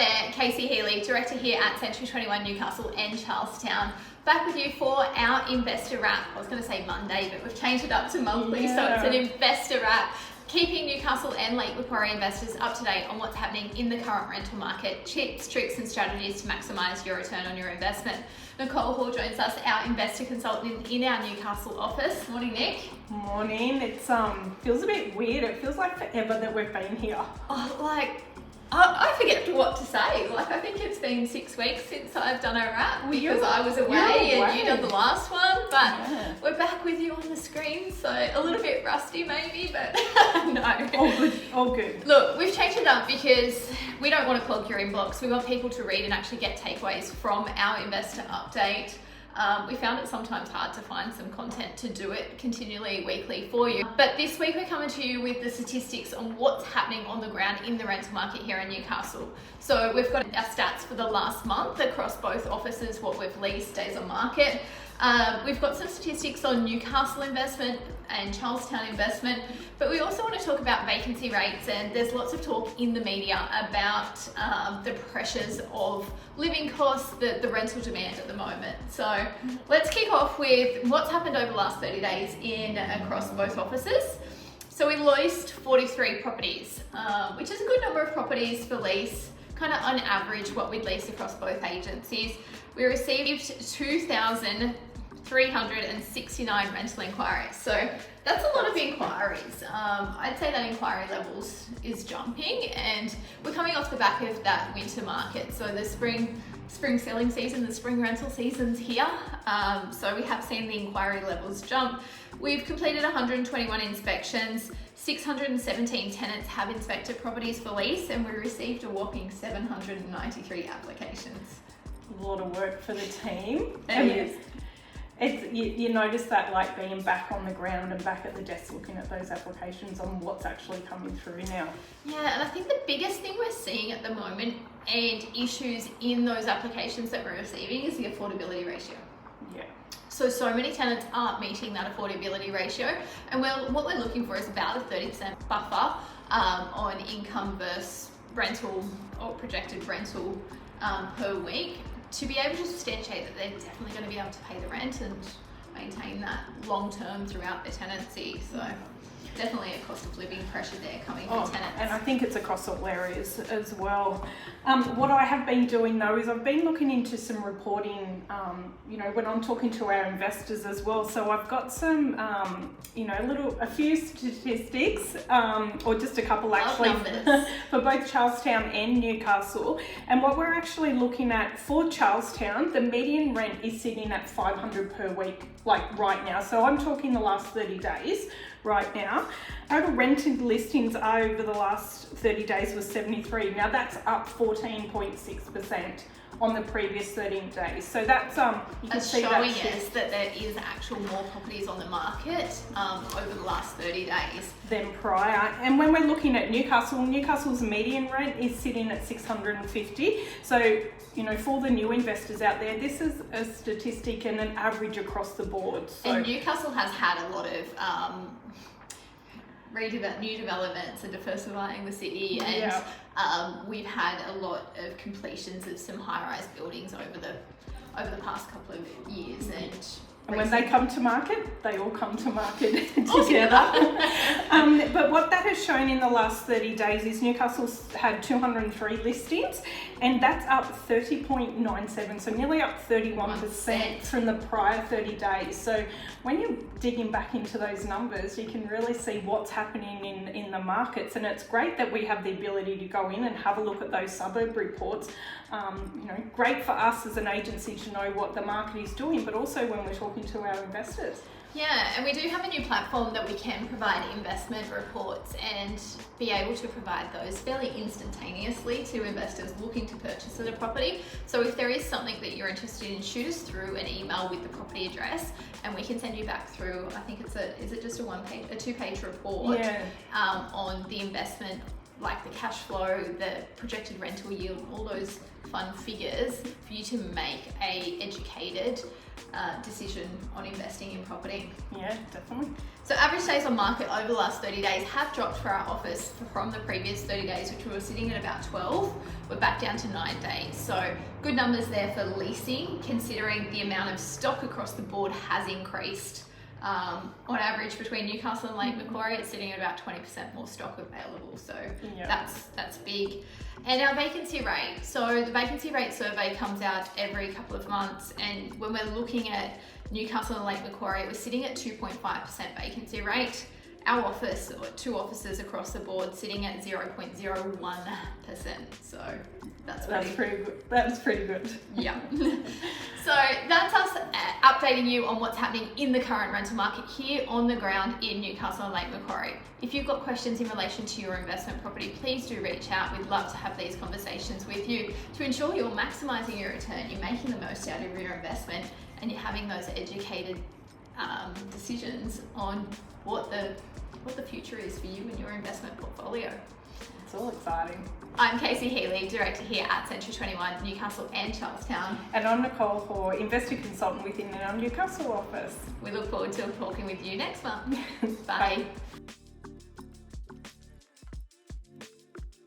there, Casey Healey, Director here at Century 21 Newcastle and Charlestown. Back with you for our investor wrap. I was going to say Monday, but we've changed it up to monthly, so it's an investor wrap. Keeping Newcastle and Lake Macquarie investors up to date on what's happening in the current rental market, tips, tricks and strategies to maximise your return on your investment. Nicole Hoare joins us, our investor consultant in our Newcastle office. Morning, Nick. Morning. It feels a bit weird. It feels like forever that we've been here. I forget what to say. I think it's been 6 weeks since I've done a wrap because I was away and you done the last one. But we're back with you on the screen, so a little bit rusty maybe, but no. All good. Look, we've changed it up because we don't want to clog your inbox. We want people to read and actually get takeaways from our investor update. We found it sometimes hard to find some content to do it continually, weekly for you. But this week we're coming to you with the statistics on what's happening on the ground in the rental market here in Newcastle. So we've got our stats for the last month across both offices, what we've leased, days on market. We've got some statistics on Newcastle investment and Charlestown investment, but we also want to talk about vacancy rates, and there's lots of talk in the media about the pressures of living costs, the rental demand at the moment. So let's kick off with what's happened over the last 30 days across both offices. So we leased 43 properties, which is a good number of properties for lease, kind of on average what we'd lease across both agencies. We received 2,369 rental inquiries. So that's a lot of inquiries. I'd say that inquiry levels is jumping, and we're coming off the back of that winter market. So the spring selling season, the spring rental season's here. So we have seen the inquiry levels jump. We've completed 121 inspections. 617 tenants have inspected properties for lease, and we received a whopping 793 applications. A lot of work for the team. You notice that, like, being back on the ground and back at the desk looking at those applications on what's actually coming through now. Yeah, and I think the biggest thing we're seeing at the moment and issues in those applications that we're receiving is the affordability ratio. Yeah. So many tenants aren't meeting that affordability ratio, and what we're looking for is about a 30% buffer on income versus rental or projected rental per week, to be able to substantiate that they're definitely going to be able to pay the rent and maintain that long term throughout their tenancy. So definitely a cost of living pressure there coming from tenants. And I think it's across all areas as well. What I have been doing though is I've been looking into some reporting, when I'm talking to our investors as well. So I've got some, a few statistics, or just a couple actually, for both Charlestown and Newcastle. And what we're actually looking at for Charlestown, the median rent is sitting at $500 per week, like right now. So I'm talking the last 30 days. Right now, total rented listings over the last 30 days was 73. Now that's up 14.6% on the previous 13 days. So that's you can see showing that us that there is actual more properties on the market over the last 30 days than prior. And when we're looking at Newcastle's median rent is sitting at 650. So for the new investors out there, this is a statistic and an average across the board. So, and Newcastle has had a lot of new developments and diversifying the city, and we've had a lot of completions of some high-rise buildings over the past couple of years, and when they come to market, they all come to market together. But what that has shown in the last 30 days is Newcastle's had 203 listings, and that's up 30.97, so nearly up 31% from the prior 30 days. So when you're digging back into those numbers, you can really see what's happening in the markets, and it's great that we have the ability to go in and have a look at those suburb reports. Great for us as an agency to know what the market is doing, but also when we're talking to our investors. Yeah, and we do have a new platform that we can provide investment reports and be able to provide those fairly instantaneously to investors looking to purchase a property. So if there is something that you're interested in, shoot us through an email with the property address, and we can send you back through, I think it's just a 2-page report on the investment, like the cash flow, the projected rental yield, all those fund figures for you to make a educated decision on investing in property. Yeah, definitely. So average days on market over the last 30 days have dropped for our office from the previous 30 days, which we were sitting at about 12. We're back down to 9 days. So good numbers there for leasing, considering the amount of stock across the board has increased. On average, between Newcastle and Lake Macquarie, it's sitting at about 20% more stock available. So that's big. And our vacancy rate. So the vacancy rate survey comes out every couple of months. And when we're looking at Newcastle and Lake Macquarie, we're sitting at 2.5% vacancy rate. Our office, or 2 offices across the board, sitting at 0.01%. So that's pretty good. That's pretty good. Yeah. So that's us updating you on what's happening in the current rental market here on the ground in Newcastle and Lake Macquarie. If you've got questions in relation to your investment property, please do reach out. We'd love to have these conversations with you to ensure you're maximising your return, you're making the most out of your investment, and you're having those educated decisions on what the future is for you and your investment portfolio. It's all exciting. I'm Casey Healey, Director here at Century 21, Newcastle and Charlestown. And I'm Nicole, Hoare, Investor Consultant within our Newcastle office. We look forward to talking with you next month. Bye. Bye.